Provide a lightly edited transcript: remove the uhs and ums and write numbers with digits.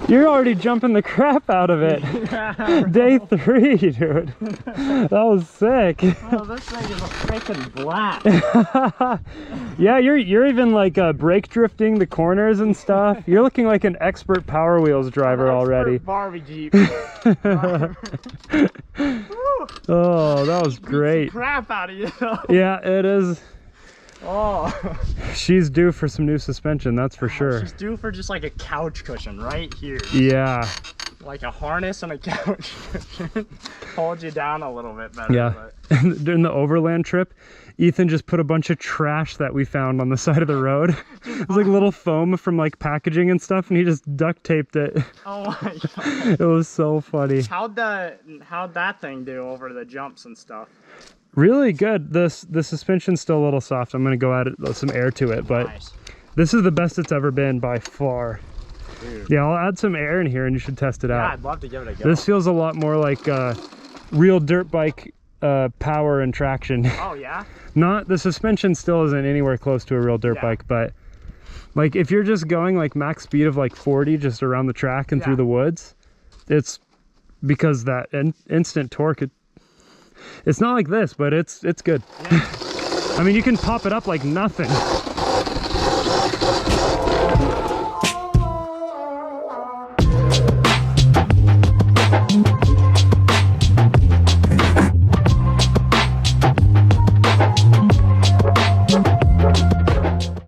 You're already jumping the crap out of it. Yeah, Day 3, dude. That was sick. Oh, this thing is a freaking blast. Yeah, you're even like brake drifting the corners and stuff. You're looking like an expert Power Wheels driver already. Barbie Jeep. Oh, that was great. Crap out of you. Yeah, it is. Oh. She's due for some new suspension, that's for sure. She's due for just like a couch cushion right here. Yeah. Like a harness and a couch cushion. Hold you down a little bit better. Yeah. But... And during the overland trip, Ethan just put a bunch of trash that we found on the side of the road. It was like little foam from like packaging and stuff, and he just duct taped it. Oh my god. It was so funny. How'd that thing do over the jumps and stuff? Really good. The suspension's still a little soft. I'm gonna go add some air to it, but Nice. this is the best it's ever been by far. Dude. Yeah, I'll add some air in here and you should test it Yeah, out. I'd love to give it a go. This feels a lot more like real dirt bike power and traction. Oh yeah? Not the suspension still isn't anywhere close to a real dirt bike, but like if you're just going like max speed of like 40 just around the track and through the woods, it's because that instant torque. It's not like this, but it's good. Yeah. I mean, you can pop it up like nothing.